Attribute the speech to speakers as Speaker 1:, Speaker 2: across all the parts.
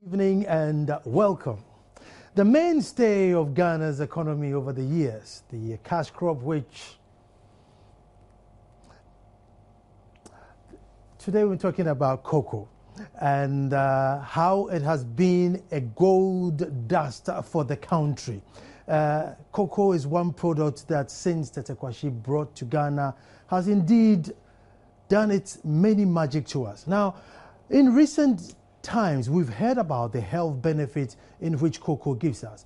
Speaker 1: Evening and welcome. The mainstay of Ghana's economy over the years, the cash crop, which today we're talking about cocoa and how it has been a gold dust for the country. Cocoa is one product that since Tete Kwashi brought to Ghana has indeed done its many magic to us. Now, in recent times, we've heard about the health benefits in which cocoa gives us.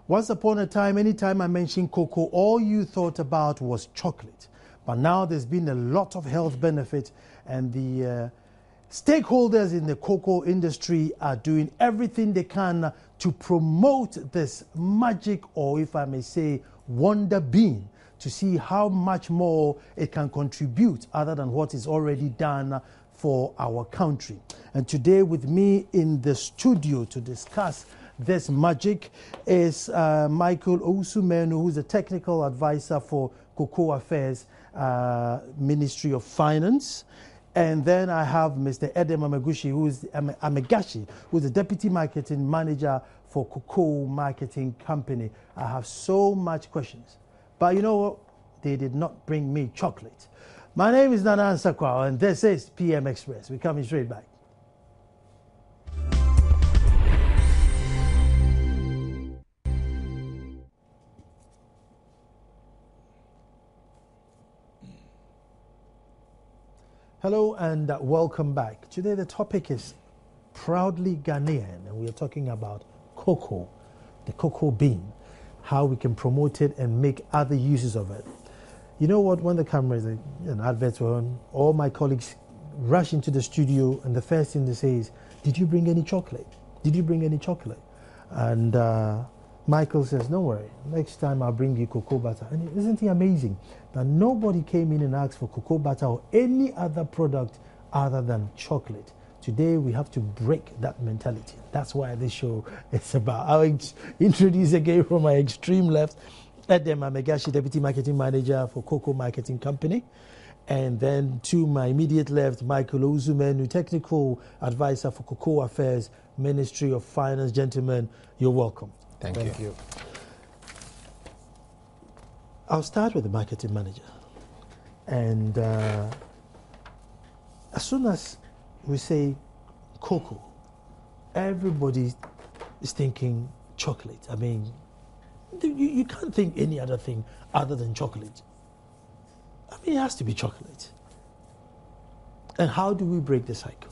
Speaker 1: Once upon a time, anytime I mentioned cocoa, all you thought about was chocolate. But now there's been a lot of health benefits, and the stakeholders in the cocoa industry are doing everything they can to promote this magic, or if I may say, wonder bean, to see how much more it can contribute other than what is already done for our country. And today with me in the studio to discuss this magic is Michael Osei, who's a technical advisor for Cocoa Affairs, Ministry of Finance. And then I have Mr. Edem Amegashi, who's the Deputy Marketing Manager for Cocoa Marketing Company. I have so much questions, but you know what? They did not bring me chocolate. My name is Nana Ansakwa, and this is PM Express. We're coming straight back. Hello and welcome back. Today the topic is proudly Ghanaian, and we are talking about cocoa, the cocoa bean, how we can promote it and make other uses of it. You know what, when the cameras and adverts were on, all my colleagues rush into the studio and the first thing they say is, did you bring any chocolate? Did you bring any chocolate? And Michael says, don't worry, next time I'll bring you cocoa butter. And isn't it amazing that nobody came in and asked for cocoa butter or any other product other than chocolate? Today we have to break that mentality. That's why this show is about. I'll introduce again from my extreme left, Edem Amegashi, Deputy Marketing Manager for Cocoa Marketing Company. And then to my immediate left, Michael Osei, Technical Advisor for Cocoa Affairs, Ministry of Finance. Gentlemen, you're welcome.
Speaker 2: Thank you.
Speaker 1: I'll start with the Marketing Manager. And as soon as we say cocoa, everybody is thinking chocolate. I mean, you can't think any other thing other than chocolate. I mean, it has to be chocolate. And how do we break the cycle?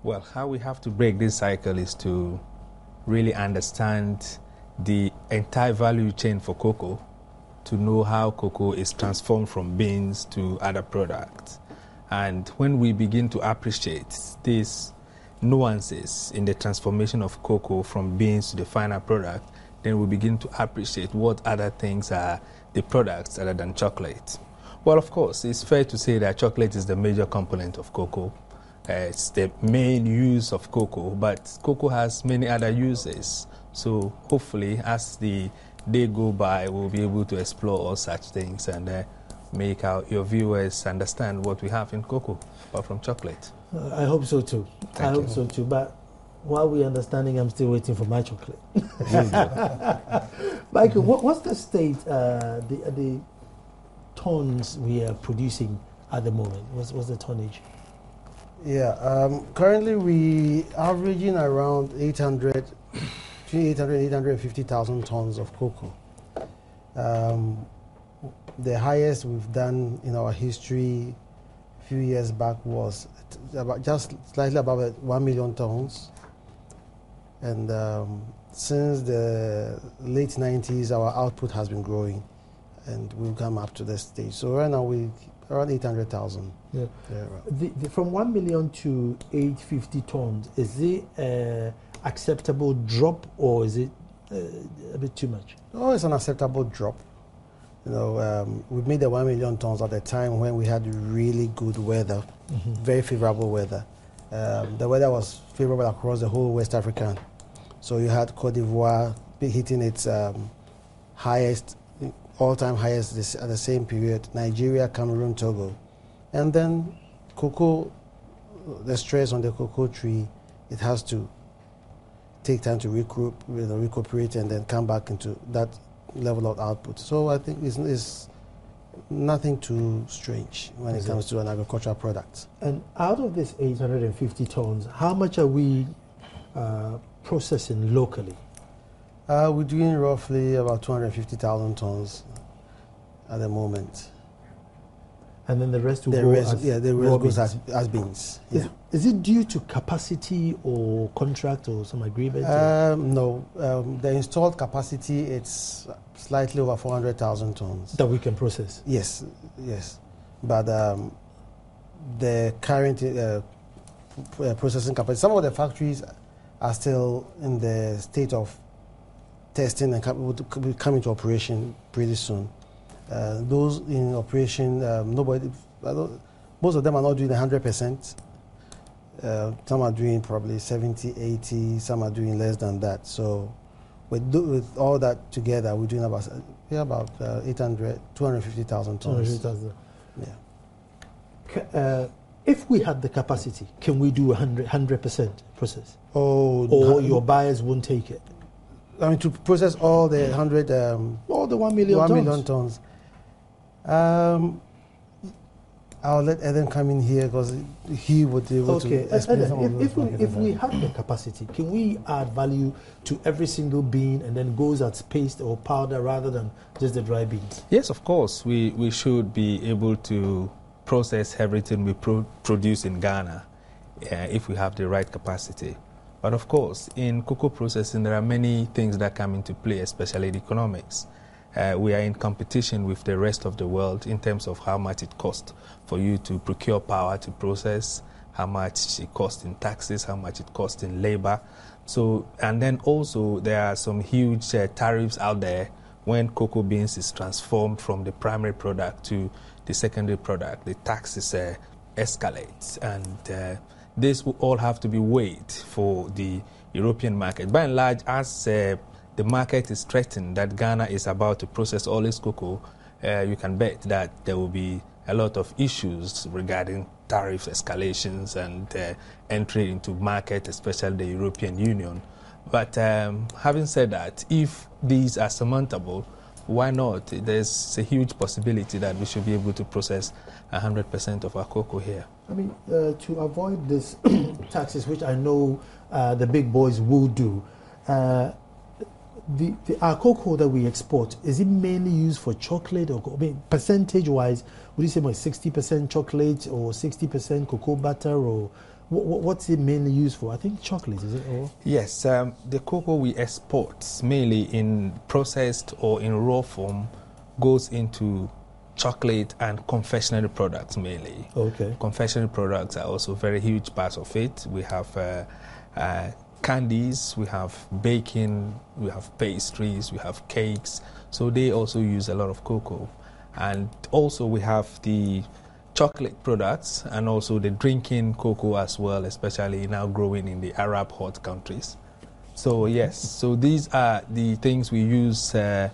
Speaker 2: Well, how we have to break this cycle is to really understand the entire value chain for cocoa, to know how cocoa is transformed from beans to other products. And when we begin to appreciate these nuances in the transformation of cocoa from beans to the final product, then we begin to appreciate what other things are the products other than chocolate. Well, of course, it's fair to say that chocolate is the major component of cocoa. It's the main use of cocoa, but cocoa has many other uses. So hopefully, as the day go by, we'll be able to explore all such things and make your viewers understand what we have in cocoa, apart from chocolate.
Speaker 1: I hope so too. I hope so too. But while we're understanding, I'm still waiting for my chocolate. Michael, what's the state, the tons we are producing at the moment? What's the tonnage?
Speaker 3: Yeah, currently we averaging around 800 and 850,000 tons of cocoa. The highest we've done in our history a few years back was about just slightly above 1 million tons. And since the late 90s, our output has been growing, and we've come up to this stage. So right now we around 800,000.
Speaker 1: Yeah. Right. From 1 million to 850 tons, is it an acceptable drop, or is it a bit too much?
Speaker 3: Oh, it's an acceptable drop. You know, we made the 1 million tons at a time when we had really good weather, very favorable weather. The weather was favorable across the whole West Africa. So you had Cote d'Ivoire hitting its highest, all-time highest at the same period, Nigeria, Cameroon, Togo. And then cocoa, the stress on the cocoa tree, it has to take time to recuperate, and then come back into that level of output. So I think it's nothing too strange when it comes to an agricultural product.
Speaker 1: And out of this 850 tons, how much are we processing locally?
Speaker 3: We're doing roughly about 250,000 tons at the moment.
Speaker 1: And then the rest will
Speaker 3: The
Speaker 1: go
Speaker 3: rest,
Speaker 1: as
Speaker 3: the rest goes as beans. Yeah.
Speaker 1: Is it due to capacity or contract or some agreement?
Speaker 3: No. The installed capacity, it's slightly over 400,000 tons.
Speaker 1: That we can process?
Speaker 3: Yes. But the current processing capacity, some of the factories are still in the state of testing and will come into operation pretty soon. Those in operation, most of them are not doing 100%. Some are doing probably 70, 80, some are doing less than that. So with all that together, we're doing about 250,000 tons.
Speaker 1: 250,000.
Speaker 3: Yeah.
Speaker 1: If we had the capacity, can we do 100% process?
Speaker 3: Or
Speaker 1: your buyers won't take it?
Speaker 3: I mean, to process all the 100...
Speaker 1: all the 1 million tons?
Speaker 3: 1 million tons. I'll let Eden come in here because he would be able to explain some of those.
Speaker 1: If we have the capacity, can we add value to every single bean and then goes as paste or powder rather than just the dry beans?
Speaker 2: Yes, of course. We should be able to process everything we produce in Ghana if we have the right capacity. But of course, in cocoa processing, there are many things that come into play, especially the economics. We are in competition with the rest of the world in terms of how much it costs for you to procure power to process, how much it costs in taxes, how much it costs in labor. So, and then also there are some huge tariffs out there when cocoa beans is transformed from the primary product to the secondary product. The taxes escalate, and this will all have to be weighed for the European market. By and large, as the market is threatened that Ghana is about to process all its cocoa, you can bet that there will be a lot of issues regarding tariff escalations and entry into market, especially the European Union. But having said that, if these are surmountable, why not? There's a huge possibility that we should be able to process 100% of our cocoa here.
Speaker 1: I mean, to avoid this taxes, which I know the big boys will do, our cocoa that we export, is it mainly used for chocolate? Or, I mean, percentage-wise, would you say about 60% chocolate or 60% cocoa butter, or what's it mainly used for? I think chocolate, is it? Or?
Speaker 2: Yes, the cocoa we export, mainly in processed or in raw form, goes into chocolate and confectionery products mainly.
Speaker 1: Okay.
Speaker 2: Confectionery products are also very huge parts of it. We have candies, we have baking, we have pastries, we have cakes. So they also use a lot of cocoa. And also we have the chocolate products and also the drinking cocoa as well, especially now growing in the Arab hot countries. So yes, so these are the things we use the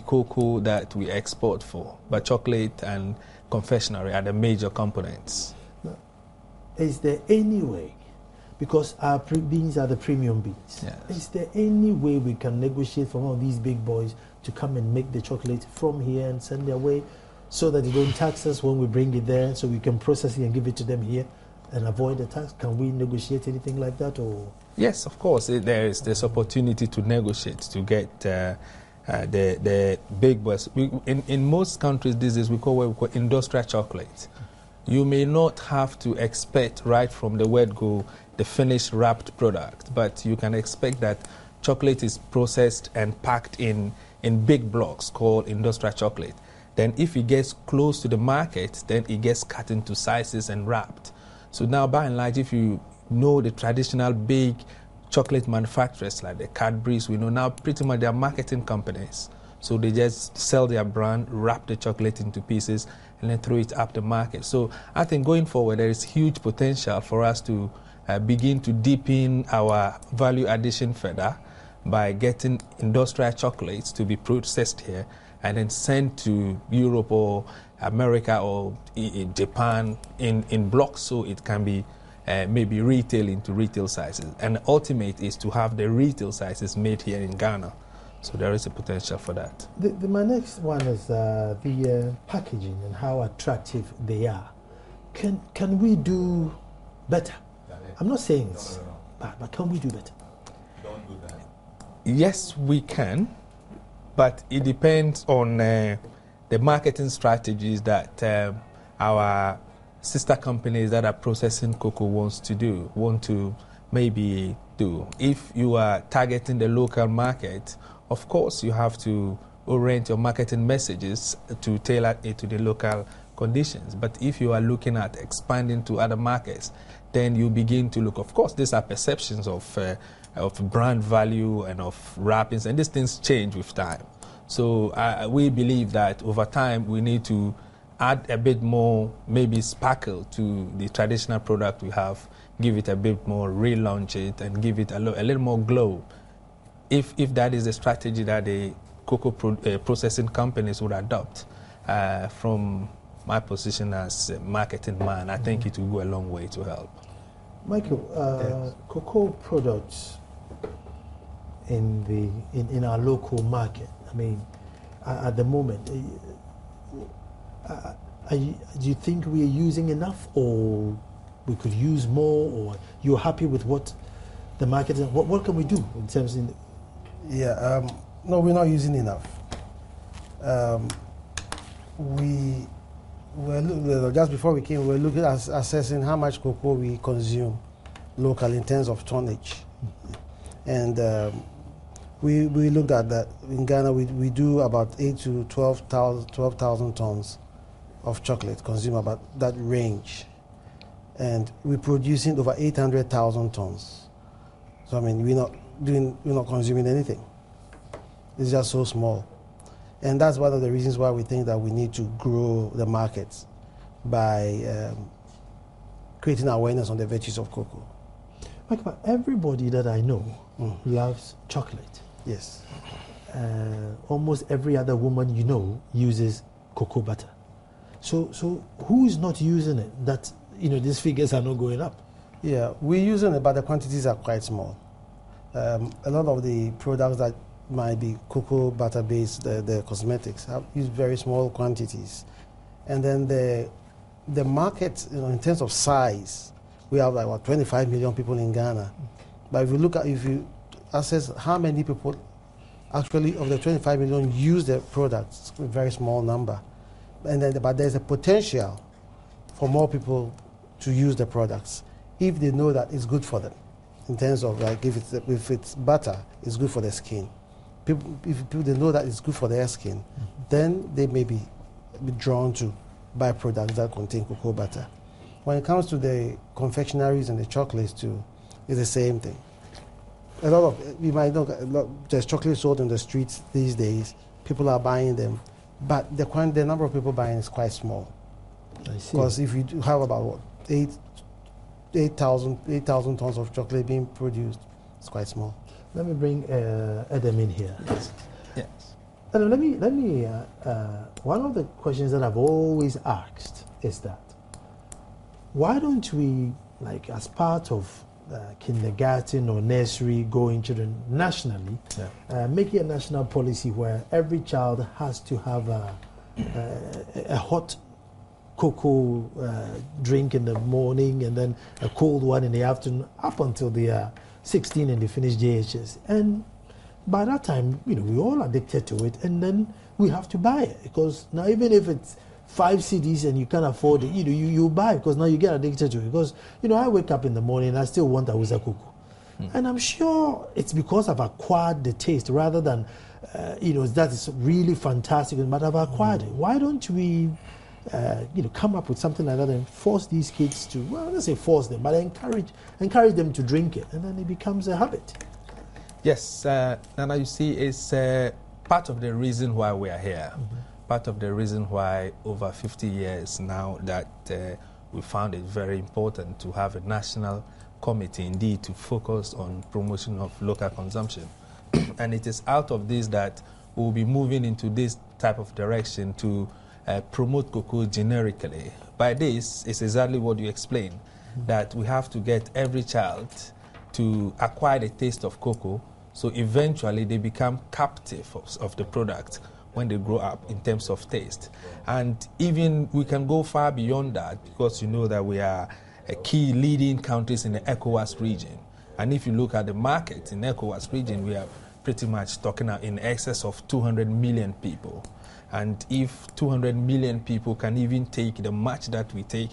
Speaker 2: cocoa that we export for. But chocolate and confectionery are the major components.
Speaker 1: Now, is there any way, because our beans are the premium beans,
Speaker 2: yes,
Speaker 1: is there any way we can negotiate from all these big boys to come and make the chocolate from here and send their way so that they don't tax us when we bring it there, so we can process it and give it to them here and avoid the tax? Can we negotiate anything like that? Or?
Speaker 2: Yes, of course. There's opportunity to negotiate to get the big boys. In most countries these days, we call what we call industrial chocolate. You may not have to expect right from the word go the finished wrapped product, but you can expect that chocolate is processed and packed in big blocks called industrial chocolate. Then if it gets close to the market, then it gets cut into sizes and wrapped. So now by and large, if you know the traditional big chocolate manufacturers like the Cadburys, we know now pretty much they are marketing companies. So they just sell their brand, wrap the chocolate into pieces, and then throw it up the market. So I think going forward, there is huge potential for us to begin to deepen our value addition further by getting industrial chocolates to be processed here and then sent to Europe or America or Japan in blocks, so it can be maybe retail into retail sizes. And ultimate is to have the retail sizes made here in Ghana. So there is a potential for that.
Speaker 1: My next one is the packaging and how attractive they are. Can we do better? I'm not saying it's bad, but can we do better?
Speaker 2: Don't do that. Yes, we can, but it depends on the marketing strategies that our sister companies that are processing cocoa want to maybe do. If you are targeting the local market, of course you have to orient your marketing messages to tailor it to the local conditions. But if you are looking at expanding to other markets, then you begin to look. Of course, these are perceptions of brand value and of wrappings, and these things change with time. So we believe that over time we need to add a bit more, maybe sparkle to the traditional product we have, give it a bit more, relaunch it, and give it a little more glow. If that is the strategy that the cocoa processing companies would adopt, from my position as a marketing man, I think it will go a long way to help.
Speaker 1: Michael,
Speaker 3: yes.
Speaker 1: Cocoa products in our local market, I mean, at the moment, do you think we are using enough, or we could use more, or you're happy with what the market is? What can we do in terms of...
Speaker 3: No, we're not using enough. Just before we came, we were looking at assessing how much cocoa we consume locally in terms of tonnage. And we looked at that. In Ghana, we do about 8,000 to 12,000 tons of chocolate, consume about that range. And we're producing over 800,000 tons. So, I mean, we're not consuming anything. It's just so small. And that's one of the reasons why we think that we need to grow the markets by creating awareness on the virtues of cocoa.
Speaker 1: Michael, everybody that I know loves chocolate.
Speaker 3: Yes.
Speaker 1: Almost every other woman you know uses cocoa butter. So who is not using it that, these figures are not going up?
Speaker 3: Yeah, we're using it, but the quantities are quite small. A lot of the products that might be cocoa butter based, the cosmetics, have used very small quantities. And then the market, in terms of size, we have like 25 million people in Ghana. But if you assess how many people actually of the 25 million use the products, it's a very small number. But there's a potential for more people to use the products if they know that it's good for them. In terms of like if it's butter, it's good for their skin. If people they know that it's good for their skin, then they may be drawn to buy products that contain cocoa butter. When it comes to the confectionaries and the chocolates too, it's the same thing. A lot of, you might know, there's chocolate sold in the streets these days. People are buying them, but the number of people buying is quite small.
Speaker 1: I see.
Speaker 3: Because if you have about 8,000 tons of chocolate being produced, it's quite small.
Speaker 1: Let me bring Adam in here.
Speaker 2: Yes.
Speaker 1: Adam, let me. One of the questions that I've always asked is that why don't we, like, as part of kindergarten or nursery going children nationally, make it a national policy where every child has to have a hot cocoa drink in the morning and then a cold one in the afternoon up until they are 16 and they finish JHS. And by that time, we're all addicted to it, and then we have to buy it, because now even if it's 5 CDs and you can't afford it, you buy it because now you get addicted to it. Because, I wake up in the morning and I still want awusa cocoa. And I'm sure it's because I've acquired the taste rather than, that is really fantastic, but I've acquired it. Why don't we, come up with something like that and force these kids to, well, let's say force them, but encourage them to drink it, and then it becomes a habit.
Speaker 2: Yes, Nana, you see, it's part of the reason why we are here. Part of the reason why over 50 years now that we found it very important to have a national committee indeed to focus on promotion of local consumption. And it is out of this that we'll be moving into this type of direction to promote cocoa generically. By this, it's exactly what you explained, that we have to get every child to acquire the taste of cocoa, so eventually they become captive of the product when they grow up in terms of taste. And even we can go far beyond that, because you know that we are a key leading countries in the ECOWAS region. And if you look at the market in the ECOWAS region, we are pretty much talking in excess of 200 million people. And if 200 million people can even take the much that we take,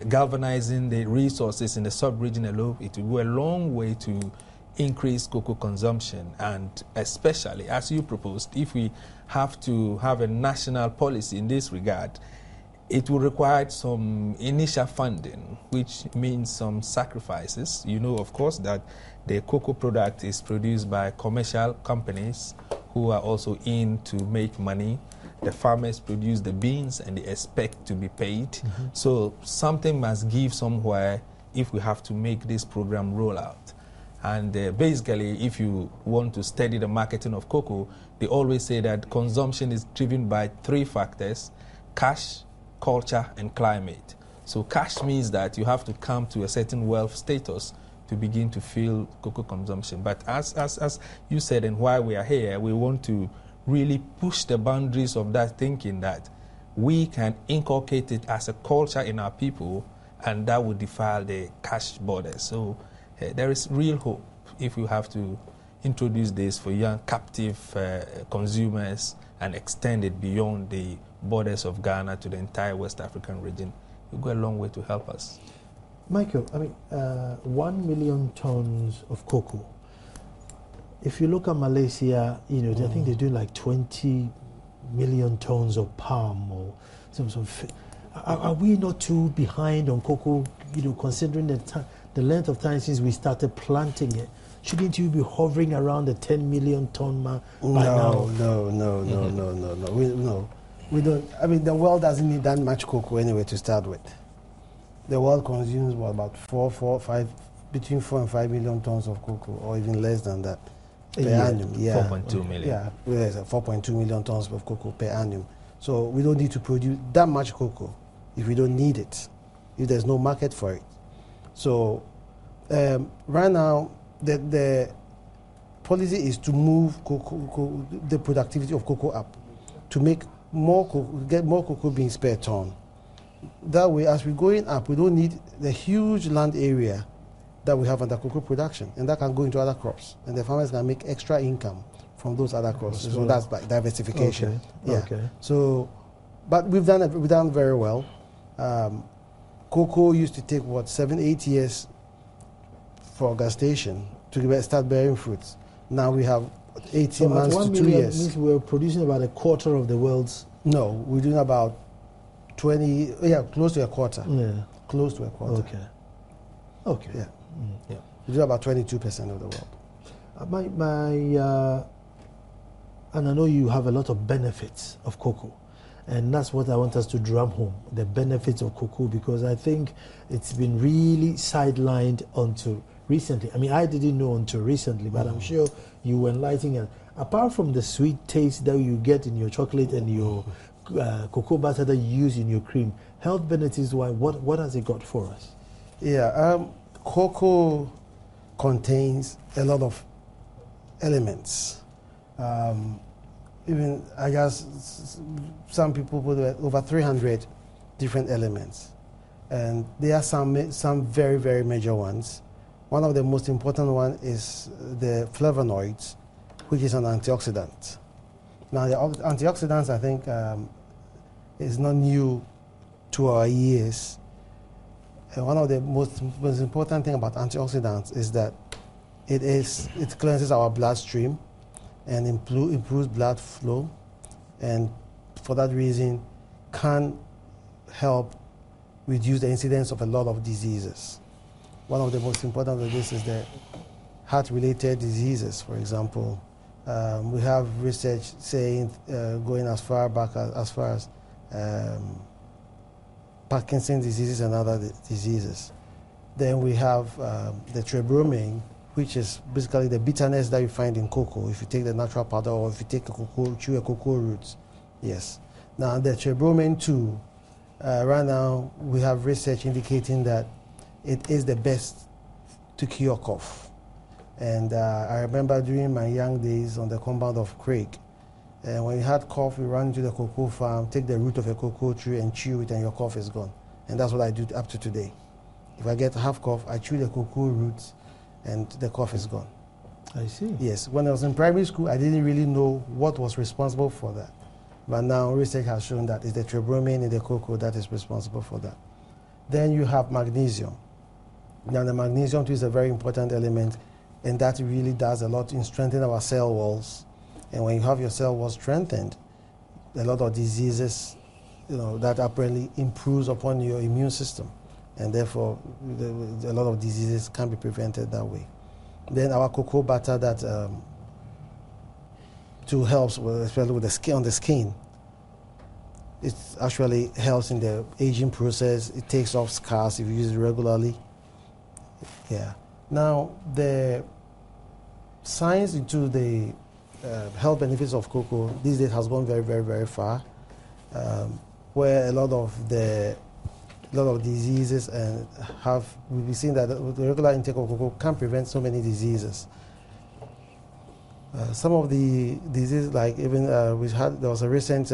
Speaker 2: galvanizing the resources in the sub-region alone, it will go a long way to increase cocoa consumption. And especially, as you proposed, if we have to have a national policy in this regard, it will require some initial funding, which means some sacrifices. You know, of course, that the cocoa product is produced by commercial companies who are also in to make money. The farmers produce the beans and they expect to be paid. So something must give somewhere if we have to make this program roll out. And basically, if you want to study the marketing of cocoa, they always say that consumption is driven by 3 factors: cash, culture, and climate. So cash means that you have to come to a certain wealth status to begin to feel cocoa consumption. But as you said, and why we are here, we want to really push the boundaries of that thinking, that we can inculcate it as a culture in our people, and that would defy the cash borders. So there is real hope if we have to introduce this for young captive consumers and extend it beyond the borders of Ghana to the entire West African region. It will go a long way to help us.
Speaker 1: Michael, I mean, 1 million tons of cocoa. If you look at Malaysia, you know, I think they do like 20 million tons of palm or some sort of. Are we not too behind on cocoa, you know, considering the length of time since we started planting it? Shouldn't you be hovering around the 10 million ton mark by now?
Speaker 3: No. We don't. I mean, the world doesn't need that much cocoa anyway to start with. The world consumes about between 4 and 5 million tons of cocoa, or even less than that per annum. Yeah,
Speaker 2: 4.2 million.
Speaker 3: Yeah, 4.2 million tons of cocoa per annum. So we don't need to produce that much cocoa if we don't need it, if there's no market for it. So right now, the policy is to move the productivity of cocoa up, to make more cocoa, get more cocoa beans per ton. That way, as we're going up, we don't need the huge land area that we have under cocoa production, and that can go into other crops, and the farmers can make extra income from those other crops. So that's by diversification.
Speaker 1: Okay.
Speaker 3: Yeah.
Speaker 1: Okay.
Speaker 3: So, but we've done very well. Cocoa used to take 7-8 years for gestation to start bearing fruits. Now we have 18 months to 2 years.
Speaker 1: Means we're producing about a quarter of the world's.
Speaker 3: No, we're doing about 20. Yeah, close to a quarter.
Speaker 1: Yeah.
Speaker 3: Close to a quarter.
Speaker 1: Okay. Okay.
Speaker 3: Yeah.
Speaker 2: Yeah.
Speaker 3: We do about 22% of the world.
Speaker 1: And I know you have a lot of benefits of cocoa, and that's what I want us to drum home, the benefits of cocoa, because I think it's been really sidelined until recently. I mean, I didn't know until recently, but I'm sure you were enlightening us. Apart from the sweet taste that you get in your chocolate and your cocoa butter that you use in your cream, health benefits, what has it got for us?
Speaker 3: Yeah, cocoa contains a lot of elements. Even, I guess, some people put over 300 different elements. And there are some very, very major ones. One of the most important one is the flavonoids, which is an antioxidant. Now, the antioxidants, I think, is not new to our ears. And one of the most important thing about antioxidants is that it cleanses our bloodstream and improves blood flow, and for that reason can help reduce the incidence of a lot of diseases. One of the most important of this is the heart-related diseases, for example. We have research saying, going as far back as far as Parkinson's diseases and other diseases. Then we have the theobromine, which is basically the bitterness that you find in cocoa if you take the natural powder or if you take chew a cocoa roots. Yes. Now the theobromine too, right now we have research indicating that it is the best to cure cough. And I remember during my young days on the compound of Craig, when you had cough, you run into the cocoa farm, take the root of a cocoa tree and chew it, and your cough is gone. And that's what I do up to today. If I get half cough, I chew the cocoa roots, and the cough is gone.
Speaker 1: I see.
Speaker 3: Yes. When I was in primary school, I didn't really know what was responsible for that. But now research has shown that it's the theobromine in the cocoa that is responsible for that. Then you have magnesium. Now the magnesium too is a very important element, and that really does a lot in strengthening our cell walls. And when you have your cell walls strengthened, a lot of diseases, that apparently improves upon your immune system. And therefore, a lot of diseases can be prevented that way. Then our cocoa butter that too helps, especially with the skin on the skin. It actually helps in the aging process. It takes off scars if you use it regularly. Yeah. Now the science into the health benefits of cocoa these days has gone very, very, very far. Where a lot of diseases we've been seeing that the regular intake of cocoa can prevent so many diseases. Some of the diseases, like even there was a recent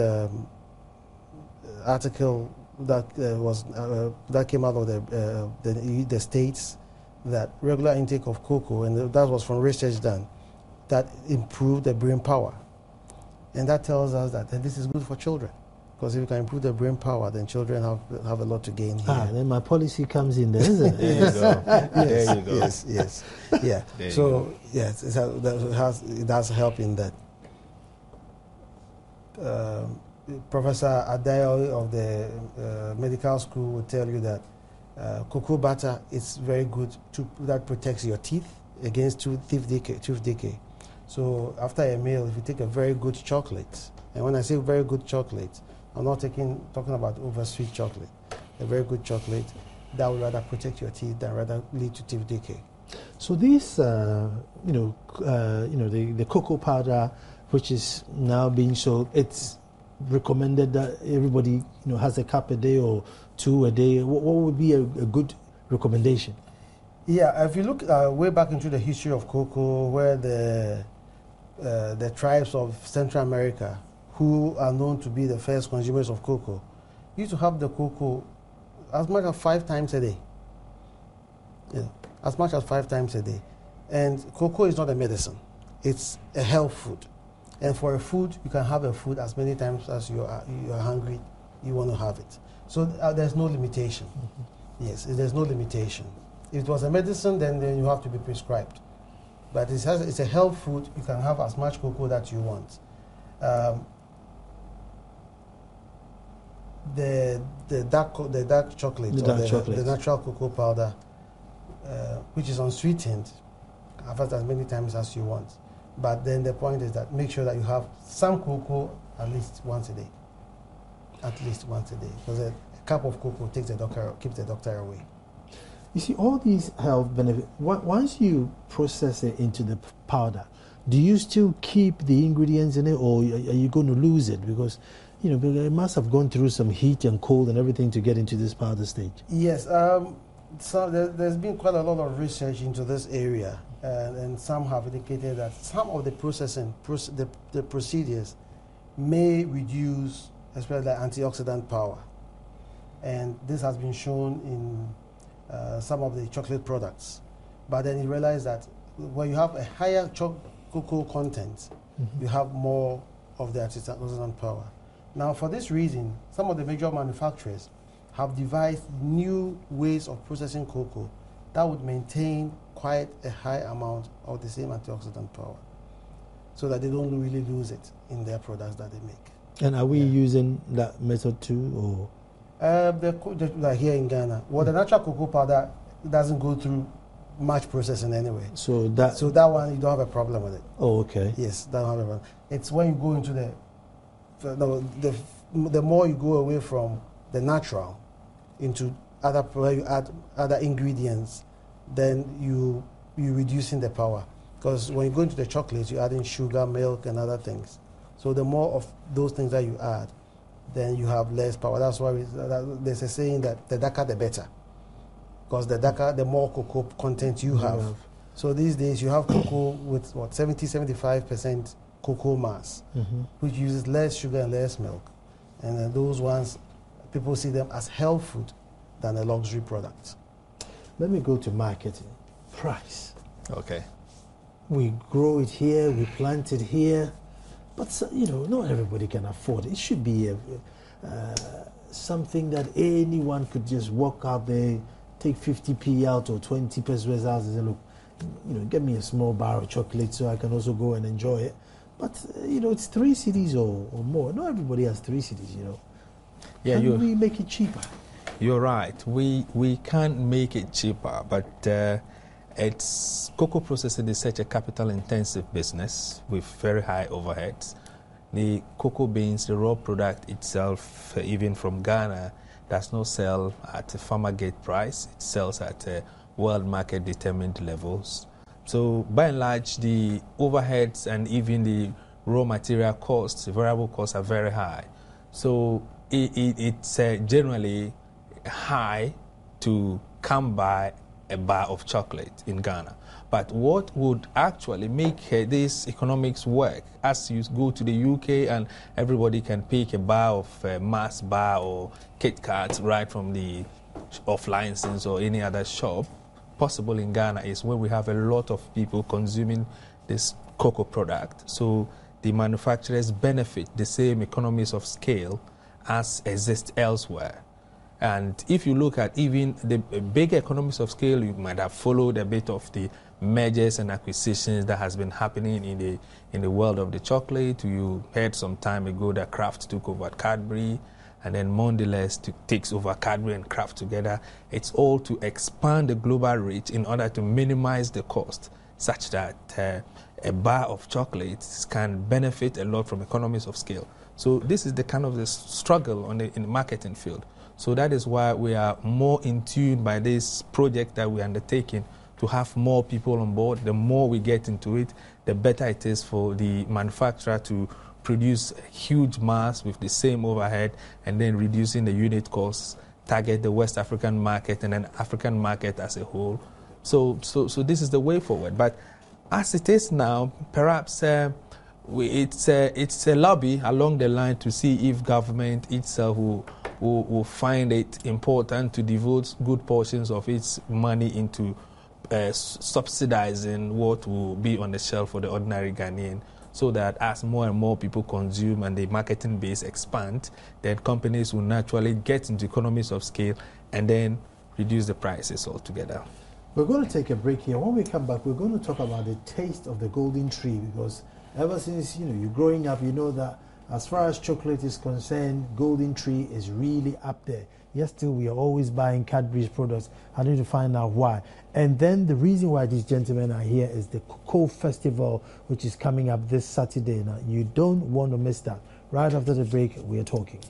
Speaker 3: article that came out of the States, that regular intake of cocoa, and that was from research done, that improved the brain power, and that tells us that this is good for children. Because if you can improve the brain power, then children have a lot to gain here.
Speaker 1: Then my policy comes in there, isn't it?
Speaker 2: There you go. There you go.
Speaker 3: Yes. Yeah. So, yes, it does help in that. Professor Adayo of the medical school will tell you that cocoa butter is very good that protects your teeth against tooth decay. So after a meal, if you take a very good chocolate, and when I say very good chocolate, I'm not talking about over-sweet chocolate. A very good chocolate that will rather protect your teeth than rather lead to tooth decay.
Speaker 1: So this, the cocoa powder, which is now being sold, it's recommended that everybody has a cup a day or 2 a day. What would be a good recommendation?
Speaker 3: Yeah, if you look way back into the history of cocoa, where the tribes of Central America, who are known to be the first consumers of cocoa, used to have the cocoa as much as 5 times a day. Yeah, as much as 5 times a day. And cocoa is not a medicine. It's a health food. And for a food, you can have a food as many times as you are hungry, you want to have it. So there's no limitation. Mm-hmm. Yes, there's no limitation. If it was a medicine, then you have to be prescribed. But it's a health food. You can have as much cocoa that you want. The dark chocolate, the natural cocoa powder, which is unsweetened, have it as many times as you want. But then the point is that make sure that you have some cocoa at least once a day. At least once a day, because a cup of cocoa keeps the doctor away.
Speaker 1: You see, all these health benefits, once you process it into the powder, do you still keep the ingredients in it, or are you going to lose it? Because it must have gone through some heat and cold and everything to get into this powder stage.
Speaker 3: Yes, so there's been quite a lot of research into this area, and some have indicated that some of the the procedures may reduce, especially the antioxidant power. And this has been shown in some of the chocolate products. But then you realize that when you have a higher cocoa content, mm-hmm. you have more of the antioxidant power. Now, for this reason, some of the major manufacturers have devised new ways of processing cocoa that would maintain quite a high amount of the same antioxidant power, so that they don't really lose it in their products that they make.
Speaker 1: And are we using that method too, or?
Speaker 3: Like here in Ghana, the natural cocoa powder doesn't go through much processing anyway. So that one, you don't have a problem with it.
Speaker 1: Oh, okay.
Speaker 3: Yes, don't have a problem. It's when you go into the more you go away from the natural into where you add other ingredients, then you're reducing the power. Because when you go into the chocolates, you're adding sugar, milk, and other things. So the more of those things that you add, then you have less power. That's why there's a saying that the darker the better. because the darker, the more cocoa content you have. So these days you have cocoa with 70-75% cocoa mass, which uses less sugar and less milk. And those ones, people see them as health food than a luxury product.
Speaker 1: Let me go to marketing. Price.
Speaker 2: Okay.
Speaker 1: We grow it here, we plant it here, but not everybody can afford it. It should be something that anyone could just walk out there, take 50p out or 20 pesos out and say, look, get me a small bar of chocolate so I can also go and enjoy it. But, it's 3 cedis or more. Not everybody has 3 cedis,
Speaker 2: Yeah,
Speaker 1: Can we make it cheaper?
Speaker 2: You're right. We can't make it cheaper, but cocoa processing is such a capital-intensive business with very high overheads. The cocoa beans, the raw product itself, even from Ghana, does not sell at a farmer gate price. It sells at world market determined levels. So by and large, the overheads and even the raw material costs, the variable costs are very high. So it's generally high to come by a bar of chocolate in Ghana. But what would actually make this economics work, as you go to the UK and everybody can pick a bar of Mars bar or Kit Kat right from the off-license or any other shop, possible in Ghana is where we have a lot of people consuming this cocoa product. So the manufacturers benefit the same economies of scale as exist elsewhere. And if you look at even the big economies of scale, you might have followed a bit of the mergers and acquisitions that has been happening in the world of the chocolate. You heard some time ago that Kraft took over Cadbury, and then Mondelez takes over Cadbury and Kraft together. It's all to expand the global reach in order to minimize the cost, such that a bar of chocolates can benefit a lot from economies of scale. So this is the kind of the struggle in the marketing field. So that is why we are more in tune by this project that we're undertaking to have more people on board. The more we get into it, the better it is for the manufacturer to produce a huge mass with the same overhead and then reducing the unit costs, target the West African market and then African market as a whole. So this is the way forward. But as it is now, perhaps it's a lobby along the line to see if government itself will find it important to devote good portions of its money into subsidizing what will be on the shelf for the ordinary Ghanaian, so that as more and more people consume and the marketing base expand, then companies will naturally get into economies of scale and then reduce the prices altogether.
Speaker 1: We're going to take a break here. When we come back, we're going to talk about the taste of the golden tree, because ever since you're growing up, you know that as far as chocolate is concerned, golden tree is really up there. Yes, still we are always buying Cadbury's products. I need to find out why. And then the reason why these gentlemen are here is the Cocoa Festival, which is coming up this Saturday. Now, you don't want to miss that. Right after the break, we are talking.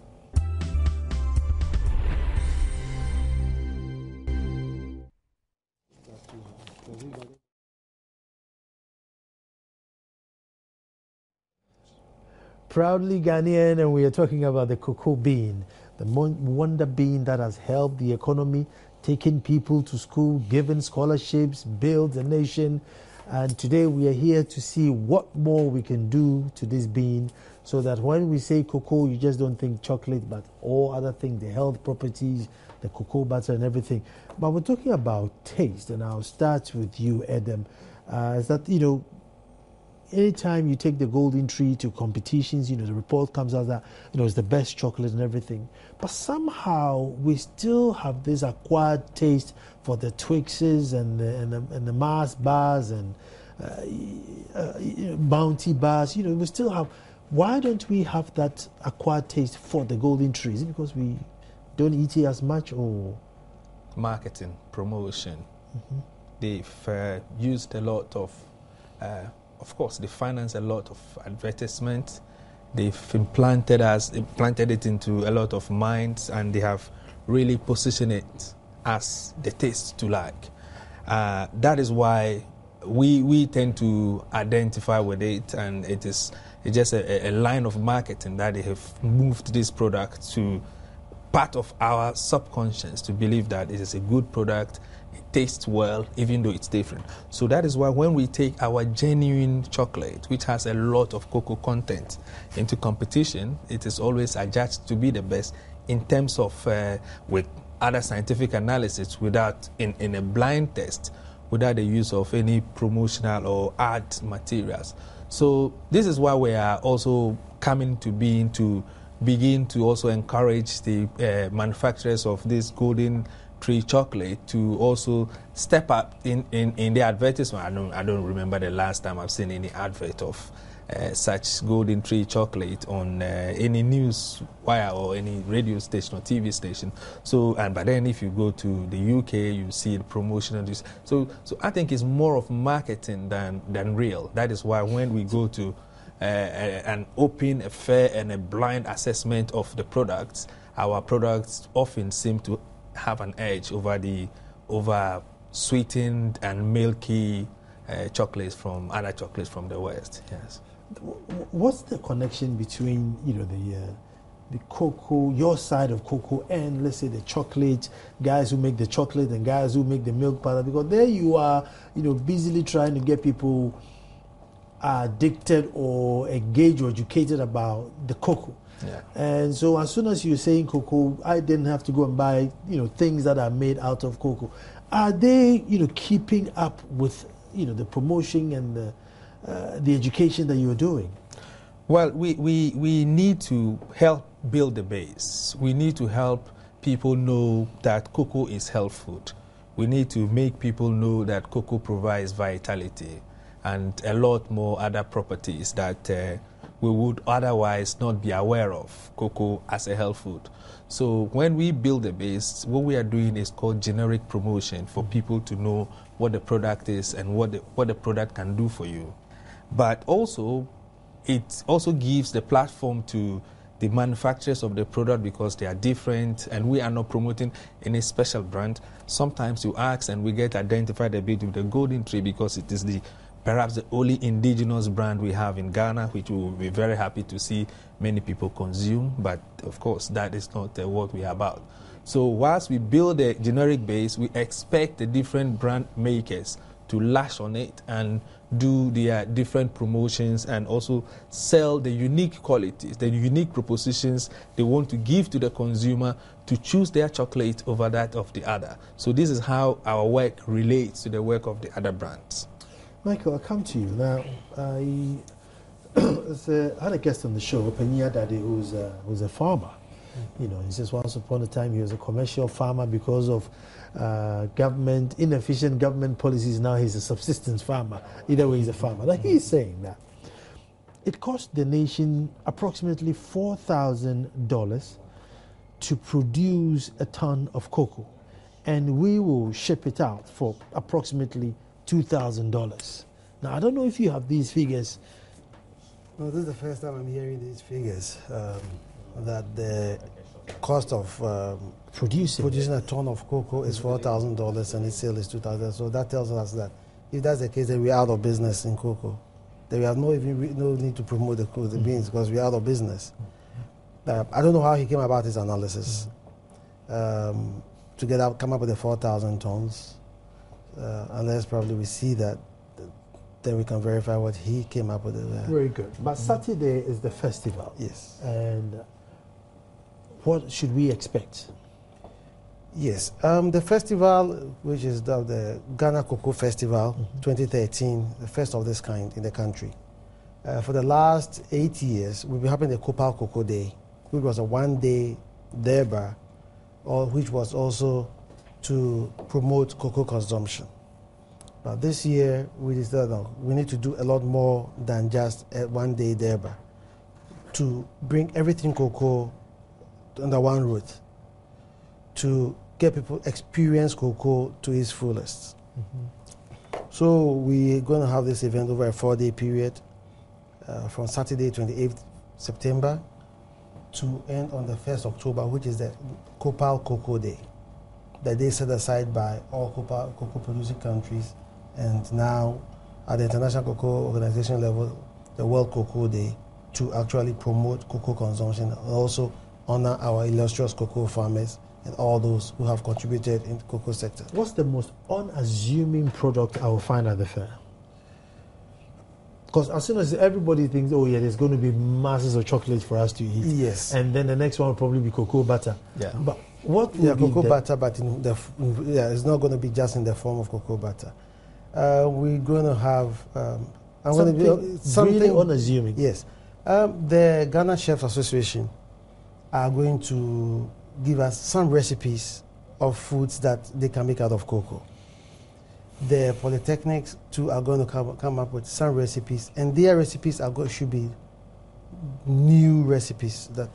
Speaker 1: Proudly Ghanaian, and we are talking about the cocoa bean, the wonder bean that has helped the economy, taken people to school, given scholarships, built the nation. And today we are here to see what more we can do to this bean, so that when we say cocoa, you just don't think chocolate, but all other things, the health properties, the cocoa butter and everything. But we're talking about taste, and I'll start with you, Adam. Is that, anytime you take the golden tree to competitions, the report comes out that, it's the best chocolate and everything. But somehow we still have this acquired taste for the Twixes and the Mars bars and Bounty bars. We still have. Why don't we have that acquired taste for the golden tree? Is it because we don't eat it as much, or
Speaker 2: marketing, promotion? Mm-hmm. They've used a lot of course, they finance a lot of advertisement. They've implanted it into a lot of minds, and they have really positioned it as the taste to like. That is why we tend to identify with it, and it's just a line of marketing that they have moved this product to part of our subconscious to believe that it is a good product, it tastes well, even though it's different. So that is why when we take our genuine chocolate, which has a lot of cocoa content, into competition, it is always adjudged to be the best in terms of with other scientific analysis, without in a blind test, without the use of any promotional or ad materials. So this is why we are also coming to being to begin to also encourage the manufacturers of this golden tree chocolate to also step up in the advertisement. I don't remember the last time I've seen any advert of such golden tree chocolate on any news wire or any radio station or TV station. So, but then if you go to the UK, you see the promotion of this. So I think it's more of marketing than real. That is why when we go to an open, a fair, and a blind assessment of the products, our products often seem to have an edge over sweetened and milky chocolates from other chocolates from the West. Yes.
Speaker 1: What's the connection between the cocoa, your side of cocoa, and let's say the chocolate guys who make the chocolate and guys who make the milk powder? Because there you are, busily trying to get people addicted or engaged or educated about the cocoa.
Speaker 2: Yeah.
Speaker 1: And so as soon as you're saying cocoa, I didn't have to go and buy things that are made out of cocoa. Are they keeping up with the promotion and the education that you're doing?
Speaker 2: Well, we need to help build the base. We need to help people know that cocoa is health food. We need to make people know that cocoa provides vitality and a lot more other properties that we would otherwise not be aware of cocoa as a health food. So when we build a base, what we are doing is called generic promotion for people to know what the product is and what the product can do for you. But also, it also gives the platform to the manufacturers of the product because they are different and we are not promoting any special brand. Sometimes you ask and we get identified a bit with the golden tree because it is perhaps the only indigenous brand we have in Ghana, which we will be very happy to see many people consume. But of course, that is not what we are about. So whilst we build a generic base, we expect the different brand makers to lash on it and do their different promotions and also sell the unique qualities, the unique propositions they want to give to the consumer to choose their chocolate over that of the other. So this is how our work relates to the work of the other brands.
Speaker 1: Michael, I'll come to you. Now, I had a guest on the show, Penia Daddy, who's a farmer. He says once upon a time he was a commercial farmer because of inefficient government policies. Now he's a subsistence farmer. Either way, he's a farmer. Like he's saying that it cost the nation approximately $4,000 to produce a ton of cocoa, and we will ship it out for approximately $2,000. Now, I don't know if you have these figures.
Speaker 3: No, this is the first time I'm hearing these figures, that the cost of producing a ton of cocoa is $4,000 and its sale is $2,000. So that tells us that if that's the case, then we're out of business in cocoa. Then we have no need to promote the beans because we're out of business. I don't know how he came about his analysis to come up with the 4,000 tons. Unless probably we see that, then we can verify what he came up with.
Speaker 1: Very good. But Saturday is the festival.
Speaker 3: Yes.
Speaker 1: And what should we expect?
Speaker 3: Yes. The festival, which is the Ghana Cocoa Festival 2013, the first of this kind in the country. For the last 8 years, we've been having the Kopal Cocoa Day, which was a one-day derby, which was also to promote cocoa consumption. But this year, we decided we need to do a lot more than just a one-day derby to bring everything cocoa under one roof, to get people experience cocoa to its fullest. So we're going to have this event over a 4-day period from Saturday, 28th September to end on the 1st October, which is the Kopal Cocoa Day. The day set aside by all cocoa producing countries, and now at the International Cocoa Organization level, the World Cocoa Day, to actually promote cocoa consumption and also honor our illustrious cocoa farmers and all those who have contributed in the cocoa sector.
Speaker 1: What's the most unassuming product I will find at the fair? Because as soon as everybody thinks, oh yeah, there's going to be masses of chocolate for us to eat.
Speaker 3: Yes.
Speaker 1: And then the next one will probably be cocoa butter.
Speaker 2: Yeah.
Speaker 1: But what would be
Speaker 3: cocoa butter, but it's not going to be just in the form of cocoa butter. We're going to have
Speaker 1: something really unassuming.
Speaker 3: Yes. The Ghana Chefs Association are going to give us some recipes of foods that they can make out of cocoa. The polytechnics too are going to come up with some recipes, and their recipes should be new recipes that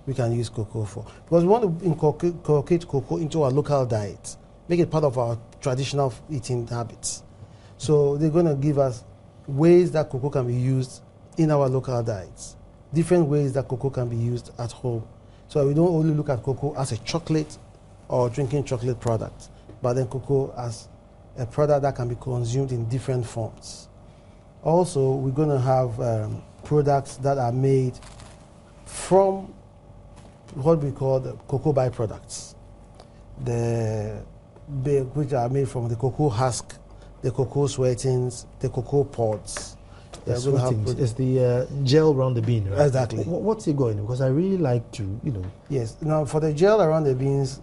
Speaker 3: we can use cocoa for. Because we want to inculcate cocoa into our local diet, make it part of our traditional eating habits. So they're going to give us ways that cocoa can be used in our local diets, different ways that cocoa can be used at home. So we don't only look at cocoa as a chocolate or drinking chocolate product, but then cocoa as a product that can be consumed in different forms. Also, we're going to have products that are made from what we call the cocoa byproducts, which are made from the cocoa husk, the cocoa sweatings, the cocoa pods.
Speaker 1: The sweatings is the gel around the bean, right?
Speaker 3: Exactly.
Speaker 1: What's it going? Because I really like to,
Speaker 3: Yes. Now, for the gel around the beans,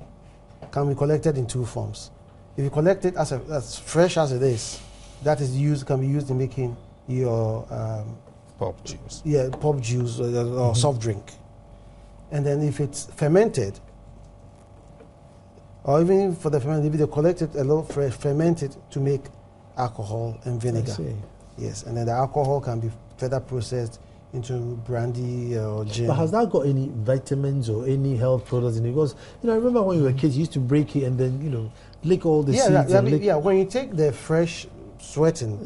Speaker 3: can be collected in two forms. If you collect it as fresh as it is, that is can be used in making your
Speaker 2: pop juice.
Speaker 3: Yeah, pop juice or soft drink. And then if it's fermented, or even for the fermented, if they collect it a little fresh, ferment it to make alcohol and vinegar.
Speaker 1: I see.
Speaker 3: Yes, and then the alcohol can be further processed into brandy or gin.
Speaker 1: But has that got any vitamins or any health products in it? Because I remember when we were kids, you used to break it and then lick all the seeds.
Speaker 3: When you take the fresh sweating,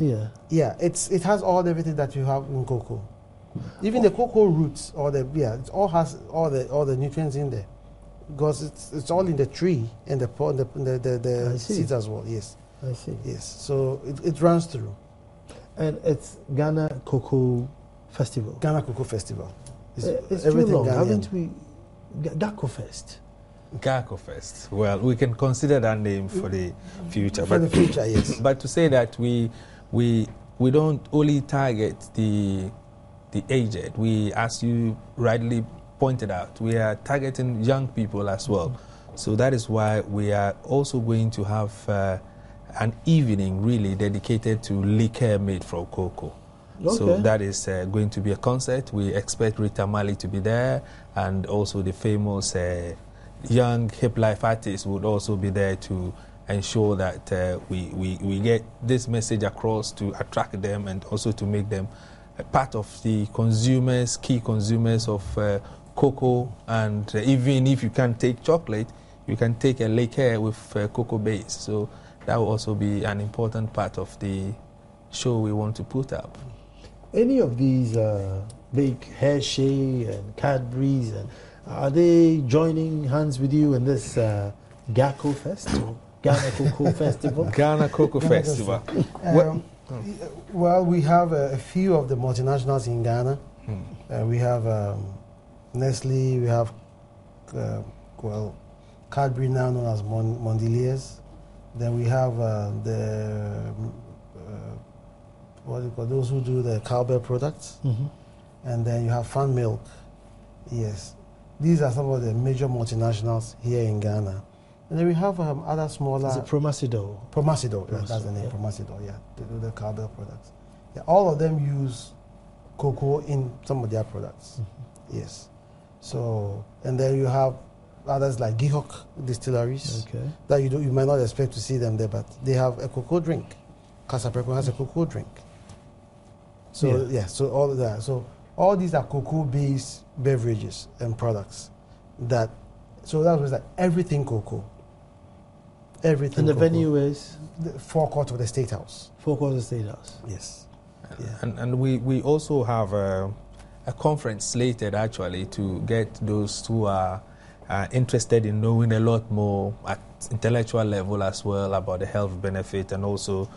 Speaker 3: it has everything that you have in cocoa. Even the cocoa roots it all has all the nutrients in there, because it's all in the tree and the seeds as well. Yes,
Speaker 1: I see.
Speaker 3: Yes, so it runs through.
Speaker 1: And it's Ghana Cocoa Festival.
Speaker 3: Ghana Cocoa Festival.
Speaker 1: It's too long, haven't we? GACO Fest.
Speaker 2: GACO Fest. Well, we can consider that name for the future.
Speaker 3: For the future, yes.
Speaker 2: But to say that we don't only target the aged. We, as you rightly pointed out, we are targeting young people as well. So that is why we are also going to have an evening really dedicated to liquor made from cocoa.
Speaker 1: Okay.
Speaker 2: So that is going to be a concert. We expect Rita Mali to be there, and also the famous young hip life artists would also be there to ensure that we get this message across, to attract them and also to make them a part of the key consumers of cocoa. And even if you can't take chocolate, you can take a liquor with cocoa base. So that will also be an important part of the show we want to put up.
Speaker 1: Any of these big Hershey and Cadbury's, are they joining hands with you in this GACO Fest, or Ghana Cocoa Festival?
Speaker 2: Ghana Cocoa Festival.
Speaker 3: Well, we have a few of the multinationals in Ghana. We have Nestle, we have Cadbury, now known as Mondelez. Then we have those who do the cowbell products. And then you have Fan Milk. Yes. These are some of the major multinationals here in Ghana. And then we have other smaller...
Speaker 1: Is it Promasidor?
Speaker 3: Promasidor, that's the name, Promasidor, yeah. They do the cowbell products. Yeah, all of them use cocoa in some of their products. Yes. So, and then you have others like Gihok distilleries that you might not expect to see them there, but they have a cocoa drink. Casapreco has a cocoa drink. So so all of that. So all these are cocoa-based beverages and products. That was like everything cocoa. Everything.
Speaker 1: And the
Speaker 3: cocoa.
Speaker 1: venue is
Speaker 3: the forecourt of the State House.
Speaker 1: Forecourt of the State House.
Speaker 3: Yes.
Speaker 2: And we also have a conference slated actually to get those who are interested in knowing a lot more at intellectual level as well about the health benefit, and also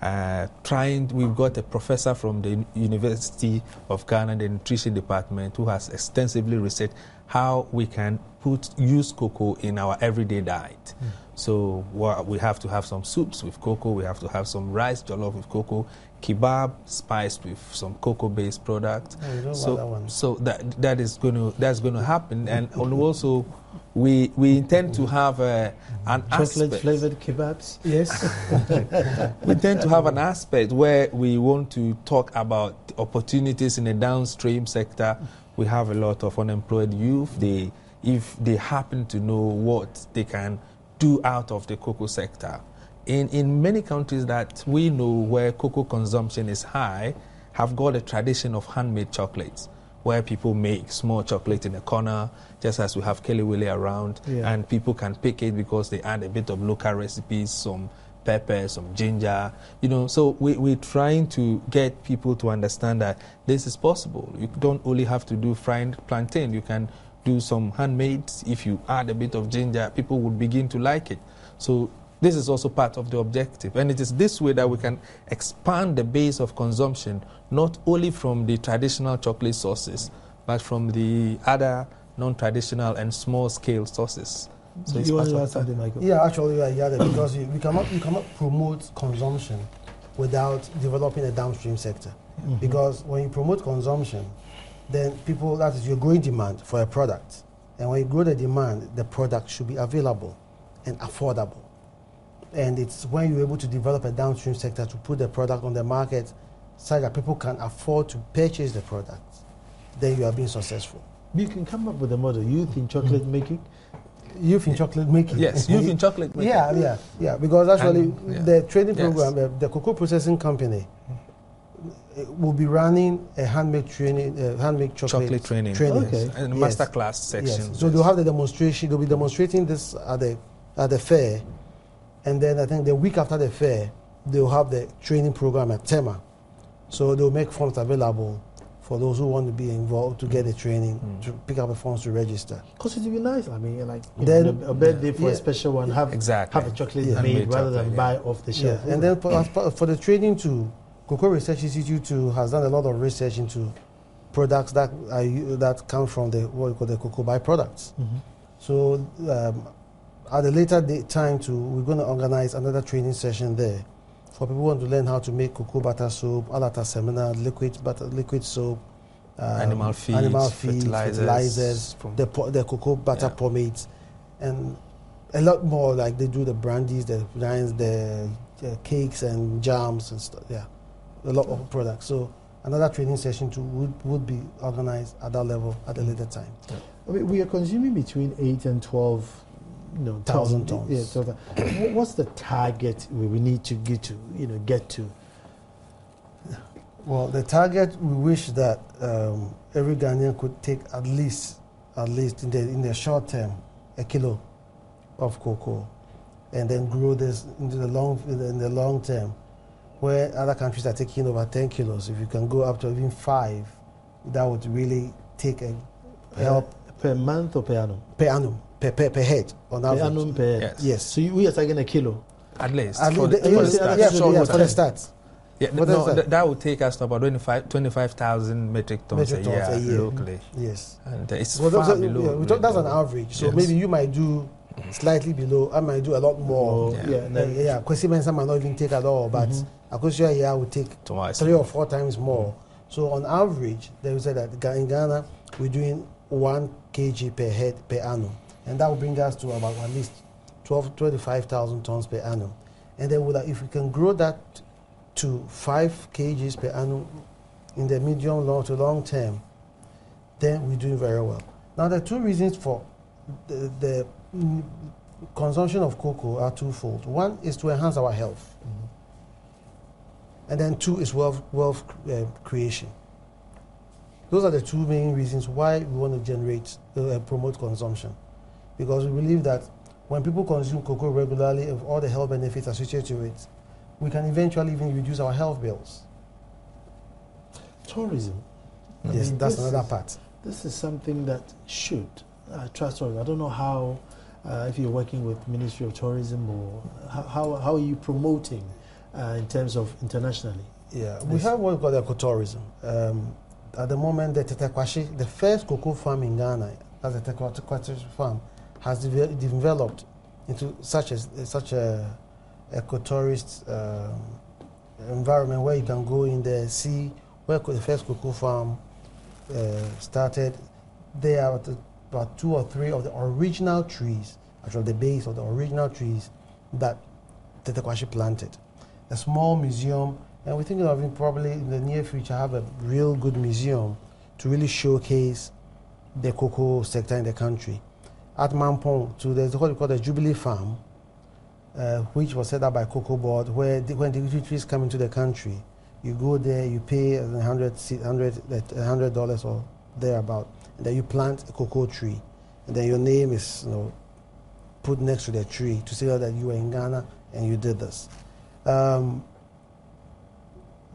Speaker 2: we've got a professor from the University of Ghana, the nutrition department, who has extensively researched how we can use cocoa in our everyday diet. So we have to have some soups with cocoa, we have to have some rice jollof with cocoa, kebab spiced with some cocoa-based product. So that's going to happen, and also we intend to have an
Speaker 1: chocolate flavored kebabs.
Speaker 3: Yes,
Speaker 2: we tend to have an aspect where we want to talk about opportunities in the downstream sector. We have a lot of unemployed youth. If they happen to know what they can do out of the cocoa sector. In many countries that we know where cocoa consumption is high, have got a tradition of handmade chocolates, where people make small chocolate in a corner, just as we have Kelly Willy around, and people can pick it because they add a bit of local recipes, some pepper, some ginger, So we're trying to get people to understand that this is possible. You don't only have to do fried plantain. You can do some handmade. If you add a bit of ginger, people would begin to like it. So this is also part of the objective. And it is this way that we can expand the base of consumption, not only from the traditional chocolate sources, but from the other non-traditional and small-scale sources.
Speaker 1: So you want to add something, Michael?
Speaker 3: Yeah, actually, because you cannot promote consumption without developing a downstream sector. Because when you promote consumption, then you're growing demand for a product. And when you grow the demand, the product should be available and affordable. And it's when you're able to develop a downstream sector to put the product on the market such that people can afford to purchase the product, then you are being successful.
Speaker 1: You can come up with a model, youth in chocolate making.
Speaker 3: Youth in chocolate making.
Speaker 2: Yes, youth in chocolate making.
Speaker 3: Yeah, because actually the training program, the cocoa processing company, will be running a handmade chocolate training.
Speaker 2: Okay. And a master class section.
Speaker 3: Yes. So they'll have the demonstration. They'll be demonstrating this at the fair, and then I think the week after the fair, they'll have the training program at Tema. So they'll make forms available for those who want to be involved to get the training, to pick up the forms to register.
Speaker 1: Because it would be nice. I mean, like a birthday for a special one, have a chocolate made rather than buy off the shelf.
Speaker 3: And then for the training too, Cocoa Research Institute has done a lot of research into products that come from what we call the cocoa byproducts. So at a later time we're going to organize another training session there for people who want to learn how to make cocoa butter soap, alata seminar, liquid soap,
Speaker 2: animal feeds, fertilizers,
Speaker 3: the cocoa butter pomades, and a lot more. Like they do the brandies, the wines, the cakes and jams and stuff. Yeah. A lot of products. So another training session too would be organized at that level at a later time.
Speaker 1: I mean, we are consuming between 8 and 12
Speaker 3: thousand tons.
Speaker 1: What's the target we need to get to?
Speaker 3: Well, the target, we wish that every Ghanaian could take at least in the short term, 1 kilo of cocoa, and then grow this into the long term. Where other countries are taking over 10 kilos, if you can go up to even 5, that would really take a help.
Speaker 1: Per month or per annum?
Speaker 3: Per annum, per head, on average.
Speaker 1: Per annum, per head.
Speaker 3: Yes.
Speaker 1: So we are taking 1 kilo?
Speaker 2: At least.
Speaker 3: For the start.
Speaker 2: Yeah, that would take us to about 25,000 metric tons a year locally.
Speaker 3: Yes.
Speaker 2: And it's far below.
Speaker 3: That's an average. So maybe you might do slightly below, I might do a lot more. Kwesi Mensah might not even take at all, but Akosua here would take 3 or 4 times more. So on average, they would say that in Ghana, we're doing 1 kg per head per annum. And that will bring us to about at least 25,000 tons per annum. And then if we can grow that to 5 kgs per annum in the medium long term, then we're doing very well. Now, the 2 reasons for the consumption of cocoa are twofold. One is to enhance our health. And then 2 is wealth creation. Those are the 2 main reasons why we want to promote consumption. Because we believe that when people consume cocoa regularly, of all the health benefits associated with it, we can eventually even reduce our health bills.
Speaker 1: Tourism.
Speaker 3: Yes, that's another part.
Speaker 1: This is something that should trust tourism. I don't know how, if you're working with Ministry of Tourism, or how are you promoting in terms of internationally?
Speaker 3: Yeah, we have what we call ecotourism. At the moment, the Tetekwashi, the first cocoa farm in Ghana, as a Tetakwashi farm, has developed into such a ecotourist environment where you can go in there, see where the first cocoa farm started. There are about 2 or 3 of the original trees, actually the base of the original trees that Tetakwashi planted. A small museum, and we're thinking of probably in the near future have a real good museum to really showcase the cocoa sector in the country. At Mampong, there's what we call the Jubilee Farm, which was set up by Cocoa Board, where when the trees come into the country, you go there, you pay $100 or thereabout, and then you plant a cocoa tree, and then your name is put next to the tree to say that you were in Ghana and you did this.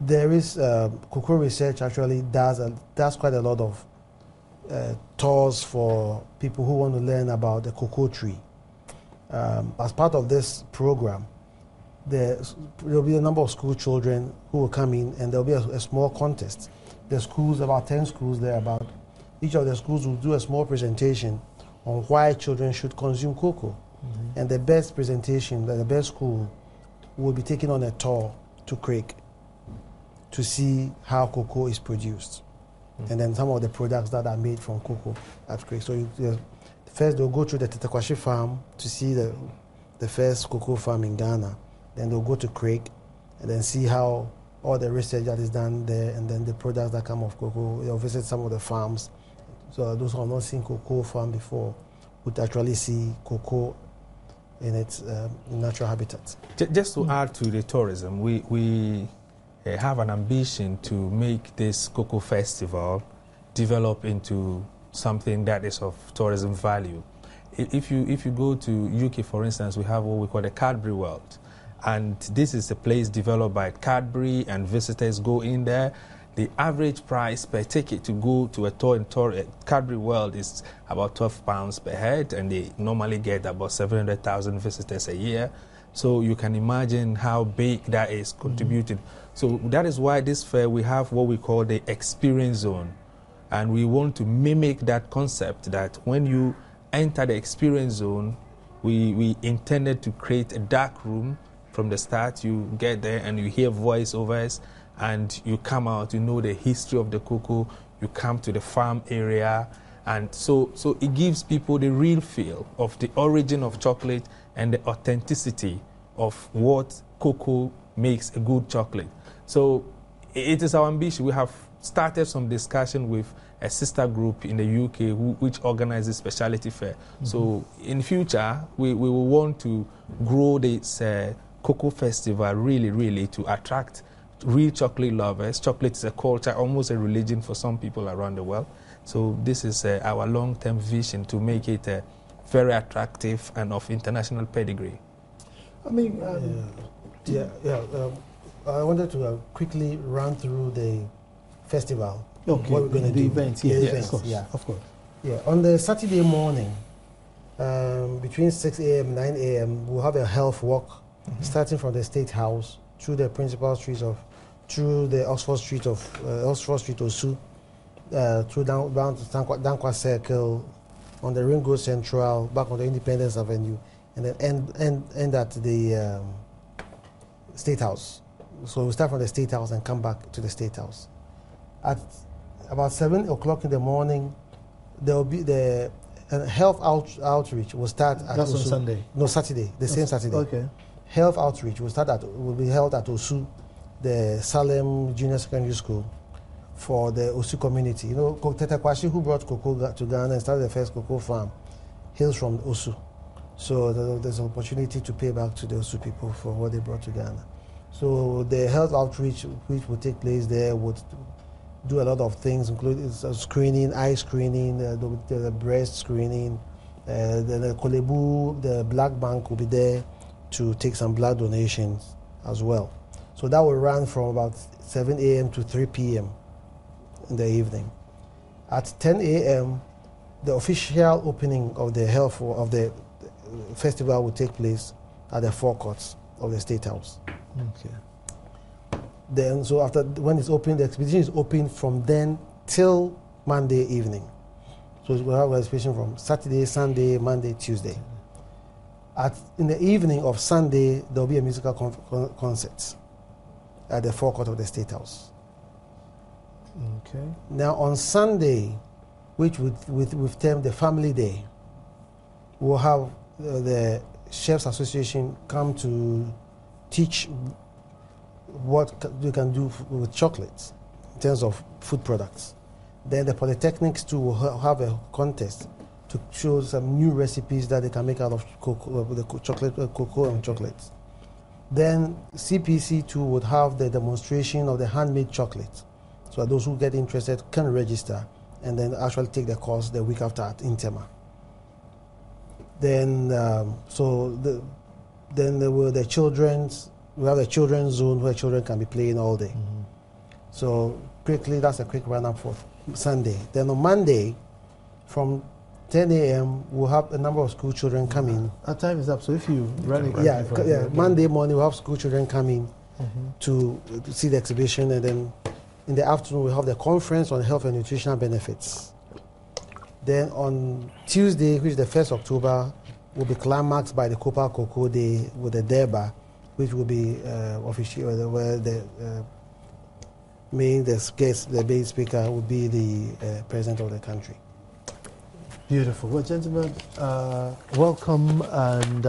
Speaker 3: There is cocoa research actually does quite a lot of tours for people who want to learn about the cocoa tree. As part of this program, there will be a number of school children who will come in, and there will be a small contest. The schools, about 10 schools there, about each of the schools will do a small presentation on why children should consume cocoa. Mm-hmm. And the best presentation, the best school, will be taken on a tour to Craig to see how cocoa is produced. Mm-hmm. And then some of the products that are made from cocoa at Craig. So first they'll go to the Tetakwashi farm to see the first cocoa farm in Ghana. Then they'll go to Craig and then see how all the research that is done there, and then the products that come off cocoa. They'll visit some of the farms. So those who have not seen cocoa farm before would actually see cocoa in its natural habitat.
Speaker 2: Just to add to the tourism, we have an ambition to make this cocoa festival develop into something that is of tourism value. If you go to UK, for instance, we have what we call the Cadbury World. And this is a place developed by Cadbury, and visitors go in there. The average price per ticket to go to a tour in Cadbury World is about £12 per head, and they normally get about 700,000 visitors a year. So you can imagine how big that is contributing. Mm-hmm. So that is why this fair we have what we call the experience zone. And we want to mimic that concept that when you enter the experience zone, we intended to create a dark room. From the start, you get there and you hear voiceovers, and you come out, you know the history of the cocoa, you come to the farm area, and so it gives people the real feel of the origin of chocolate and the authenticity of what cocoa makes a good chocolate. So it is our ambition. We have started some discussion with a sister group in the UK which organizes specialty fair. Mm-hmm. So in future, we will want to grow this cocoa festival really to attract real chocolate lovers. Chocolate is a culture, almost a religion for some people around the world. So this is our long-term vision to make it very attractive and of international pedigree.
Speaker 3: I mean, I wanted to quickly run through the festival.
Speaker 1: Okay.
Speaker 3: What we're going to do.
Speaker 1: Events, yes, of course.
Speaker 3: Yeah, on the Saturday morning, between 6 a.m. 9 a.m., we'll have a health walk. Mm-hmm. Starting from the State House through the principal streets through the Oxford Street Osu, through down to Dankwa Circle, on the Ring Road Central, back on the Independence Avenue, and then end at the State House. So we start from the State House and come back to the State House. At about 7 o'clock in the morning, there will be the health outreach will start at
Speaker 1: That's
Speaker 3: Osu.
Speaker 1: on Sunday?
Speaker 3: No, Saturday, same Saturday.
Speaker 1: Okay.
Speaker 3: Health outreach will be held at Osu, the Salem Junior Secondary School, for the Osu community. You know, Tetakwashi, who brought cocoa to Ghana and started the first cocoa farm, hails from Osu. So there's an opportunity to pay back to the Osu people for what they brought to Ghana. So the health outreach, which will take place there, would do a lot of things, including screening, eye screening, the breast screening, the Kolebu, the blood bank will be there to take some blood donations as well. So that will run from about 7 a.m. to 3 p.m. in the evening. At 10 a.m., the official opening of the festival will take place at the forecourts of the State House.
Speaker 1: Okay.
Speaker 3: Then, when it's open, the exhibition is open from then till Monday evening. So we'll have reservation from Saturday, Sunday, Monday, Tuesday. In the evening of Sunday, there will be a musical concert at the forecourt of the State House.
Speaker 1: Okay.
Speaker 3: Now on Sunday, which we've termed the Family Day, we'll have the Chefs Association come to teach what you can do with chocolates in terms of food products. Then the polytechnics too will have a contest to show some new recipes that they can make out of cocoa, cocoa and chocolates. Then CPC too would have the demonstration of the handmade chocolate. So those who get interested can register and then actually take the course the week after at Intema. Then the children's, we have the children's zone where children can be playing all day.
Speaker 1: Mm-hmm.
Speaker 3: So quickly, that's a quick run-up for Sunday. Then on Monday, from 10 a.m., we'll have a number of school children coming.
Speaker 1: Our time is up, so if you run it.
Speaker 3: Yeah, Monday morning we'll have school children coming to see the exhibition, and then in the afternoon we'll have the conference on health and nutritional benefits. Then on Tuesday, which is the 1st October, will be climaxed by the Copa Cocoa Day with the Derba, which will be official, where the main speaker will be the president of the country.
Speaker 1: Beautiful. Well, gentlemen, welcome, and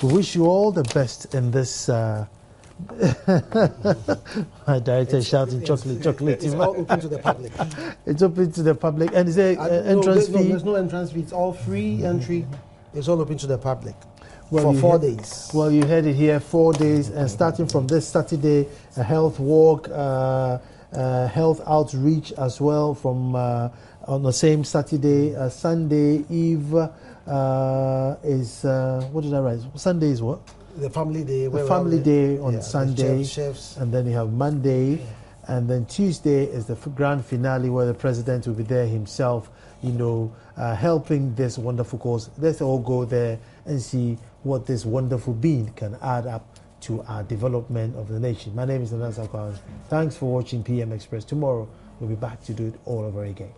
Speaker 1: we wish you all the best in this. My director is shouting chocolate.
Speaker 3: It's all open to the public.
Speaker 1: It's open to the public. And is there entrance fee?
Speaker 3: No, there's no entrance fee. It's all free entry. It's all open to the public
Speaker 1: for
Speaker 3: 4 days.
Speaker 1: Well, you heard it here, 4 days, and starting from this Saturday, a health walk, health outreach as well from on the same Saturday. Sunday Eve is, what did I write? Sunday is what?
Speaker 3: The Family Day.
Speaker 1: The Family Day on Sunday.
Speaker 3: Chefs.
Speaker 1: And then you have Monday. And then Tuesday is the grand finale where the president will be there himself, helping this wonderful cause. Let's all go there and see what this wonderful being can add up to our development of the nation. My name is Nanasa Kwame. Thanks for watching PM Express. Tomorrow we'll be back to do it all over again.